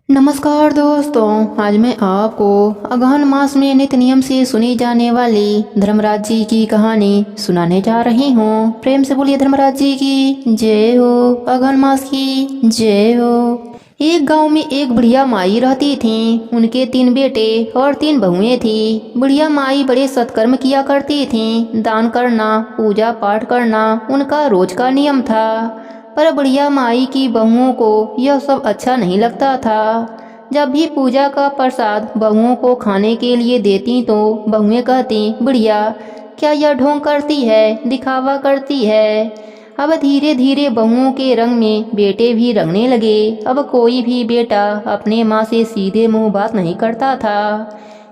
नमस्कार दोस्तों, आज मैं आपको अगहन मास में नित्य नियम से सुनी जाने वाली धर्मराज जी की कहानी सुनाने जा रही हूँ। प्रेम से बोलिए धर्मराज जी की जय हो, अगहन मास की जय हो। एक गांव में एक बुढ़िया माई रहती थी। उनके 3 बेटे और 3 बहुएं थी। बुढ़िया माई बड़े सत्कर्म किया करती थी। दान करना, पूजा पाठ करना उनका रोज का नियम था। पर बुढ़िया माई की बहुओं को यह सब अच्छा नहीं लगता था। जब भी पूजा का प्रसाद बहुओं को खाने के लिए देती तो बहुएं कहती, बुढ़िया क्या यह ढोंग करती है, दिखावा करती है। अब धीरे धीरे बहुओं के रंग में बेटे भी रंगने लगे। अब कोई भी बेटा अपने माँ से सीधे मुंह बात नहीं करता था,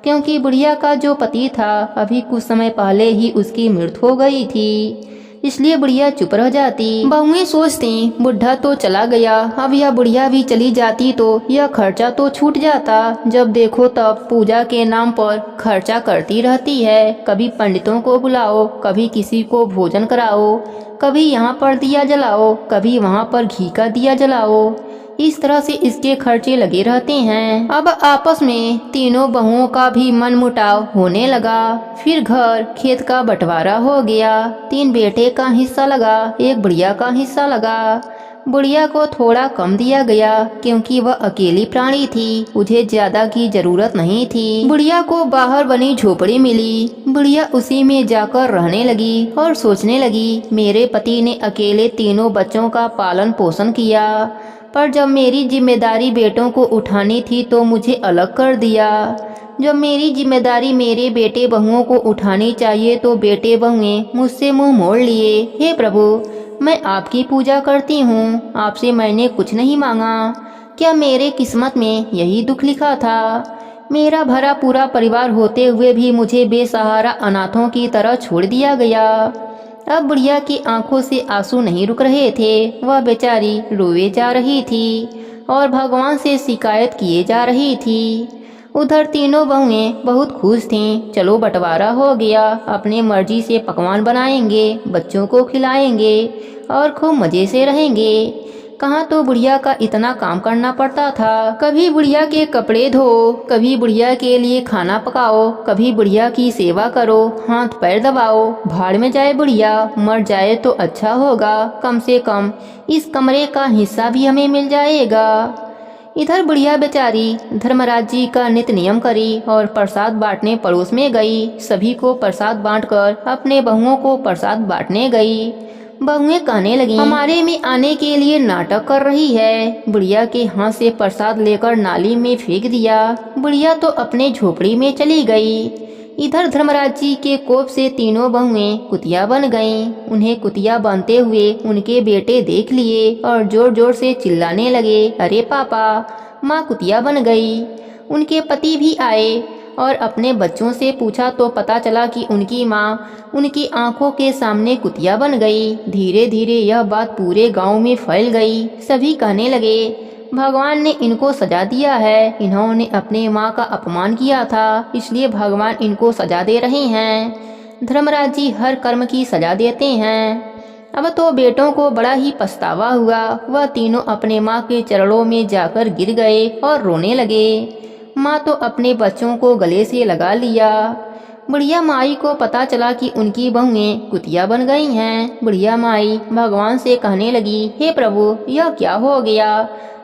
क्योंकि बुढ़िया का जो पति था अभी कुछ समय पहले ही उसकी मृत्यु हो गई थी। इसलिए बुढ़िया चुप रह जाती। बहुएं सोचती, बुढ़ा तो चला गया, अब यह बुढ़िया भी चली जाती तो यह खर्चा तो छूट जाता। जब देखो तब पूजा के नाम पर खर्चा करती रहती है। कभी पंडितों को बुलाओ, कभी किसी को भोजन कराओ, कभी यहाँ पर दिया जलाओ, कभी वहाँ पर घी का दिया जलाओ। इस तरह से इसके खर्चे लगे रहते हैं। अब आपस में तीनों बहुओं का भी मन मुटाव होने लगा। फिर घर खेत का बंटवारा हो गया। 3 बेटे का हिस्सा लगा, एक बुढ़िया का हिस्सा लगा। बुढ़िया को थोड़ा कम दिया गया, क्योंकि वह अकेली प्राणी थी, उसे ज्यादा की जरूरत नहीं थी। बुढ़िया को बाहर बनी झोपड़ी मिली। बुढ़िया उसी में जाकर रहने लगी और सोचने लगी, मेरे पति ने अकेले तीनों बच्चों का पालन पोषण किया, पर जब मेरी जिम्मेदारी बेटों को उठानी थी तो मुझे अलग कर दिया। जब मेरी जिम्मेदारी मेरे बेटे बहुओं को उठानी चाहिए तो बेटे बहुएं मुझसे मुंह मोड़ लिए। हे प्रभु, मैं आपकी पूजा करती हूँ, आपसे मैंने कुछ नहीं मांगा। क्या मेरे किस्मत में यही दुख लिखा था? मेरा भरा पूरा परिवार होते हुए भी मुझे बेसहारा अनाथों की तरह छोड़ दिया गया। अब बुढ़िया की आंखों से आंसू नहीं रुक रहे थे। वह बेचारी रोए जा रही थी और भगवान से शिकायत किए जा रही थी। उधर तीनों बहुएं बहुत खुश थीं। चलो बंटवारा हो गया, अपने मर्जी से पकवान बनाएंगे, बच्चों को खिलाएंगे और खूब मजे से रहेंगे। कहाँ तो बुढ़िया का इतना काम करना पड़ता था। कभी बुढ़िया के कपड़े धो, कभी बुढ़िया के लिए खाना पकाओ, कभी बुढ़िया की सेवा करो, हाथ पैर दबाओ। भाड़ में जाए बुढ़िया, मर जाए तो अच्छा होगा, कम से कम इस कमरे का हिस्सा भी हमें मिल जाएगा। इधर बुढ़िया बेचारी धर्मराज जी का नित्य नियम करी और प्रसाद बांटने पड़ोस में गई। सभी को प्रसाद बांटकर अपने बहुओं को प्रसाद बांटने गई। बहुएं कहने लगी, हमारे में आने के लिए नाटक कर रही है। बुढ़िया के हाथ से प्रसाद लेकर नाली में फेंक दिया। बुढ़िया तो अपने झोपड़ी में चली गई। इधर धर्मराज जी के कोप से तीनों बहुएं कुतिया बन गईं। उन्हें कुतिया बनते हुए उनके बेटे देख लिए और जोर जोर से चिल्लाने लगे, अरे पापा, माँ कुतिया बन गई। उनके पति भी आए और अपने बच्चों से पूछा तो पता चला कि उनकी माँ उनकी आंखों के सामने कुतिया बन गई। धीरे धीरे यह बात पूरे गांव में फैल गई। सभी कहने लगे, भगवान ने इनको सजा दिया है, इन्होंने अपने माँ का अपमान किया था, इसलिए भगवान इनको सजा दे रहे हैं। धर्मराज जी हर कर्म की सजा देते हैं। अब तो बेटों को बड़ा ही पछतावा हुआ। वह तीनों अपने माँ के चरणों में जाकर गिर गए और रोने लगे। माँ तो अपने बच्चों को गले से लगा लिया। बुढ़िया माई को पता चला कि उनकी बहुएं कुतिया बन गई हैं। बुढ़िया माई भगवान से कहने लगी, हे प्रभु, यह क्या हो गया,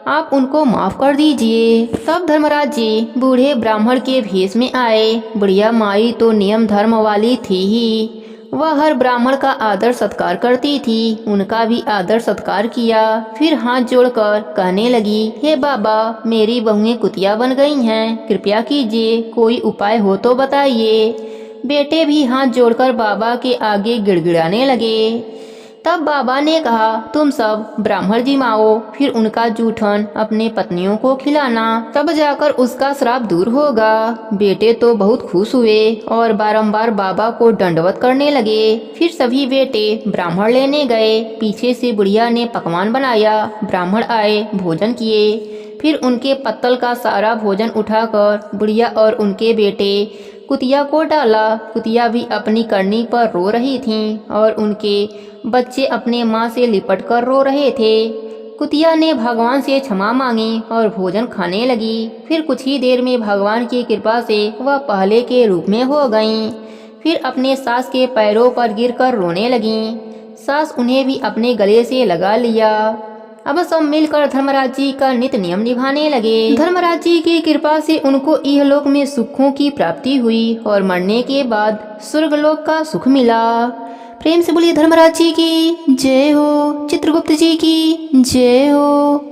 आप उनको माफ कर दीजिए। तब धर्मराज जी बूढ़े ब्राह्मण के भेष में आए। बुढ़िया माई तो नियम धर्म वाली थी ही। वह हर ब्राह्मण का आदर सत्कार करती थी। उनका भी आदर सत्कार किया। फिर हाथ जोड़कर कहने लगी, हे बाबा, मेरी बहुएं कुतिया बन गई हैं, कृपया कीजिए, कोई उपाय हो तो बताइए। बेटे भी हाथ जोड़कर बाबा के आगे गिड़गिड़ाने लगे। तब बाबा ने कहा, तुम सब ब्राह्मण जिमाओ, फिर उनका जूठन अपने पत्नियों को खिलाना, तब जाकर उसका श्राप दूर होगा। बेटे तो बहुत खुश हुए और बारंबार बाबा को दंडवत करने लगे। फिर सभी बेटे ब्राह्मण लेने गए। पीछे से बुढ़िया ने पकवान बनाया। ब्राह्मण आए, भोजन किए। फिर उनके पत्तल का सारा भोजन उठाकर बुढ़िया और उनके बेटे कुतिया को डाला। कुतिया भी अपनी करनी पर रो रही थीं और उनके बच्चे अपने माँ से लिपट कर रो रहे थे। कुतिया ने भगवान से क्षमा मांगी और भोजन खाने लगी। फिर कुछ ही देर में भगवान की कृपा से वह पहले के रूप में हो गईं। फिर अपने सास के पैरों पर गिरकर रोने लगीं। सास उन्हें भी अपने गले से लगा लिया। अब सब मिलकर धर्मराज जी का नित्य नियम निभाने लगे। धर्मराज जी की कृपा से उनको इहलोक में सुखों की प्राप्ति हुई और मरने के बाद स्वर्गलोक का सुख मिला। प्रेम से बोलिए धर्मराज जी की जय हो, चित्रगुप्त जी की जय हो।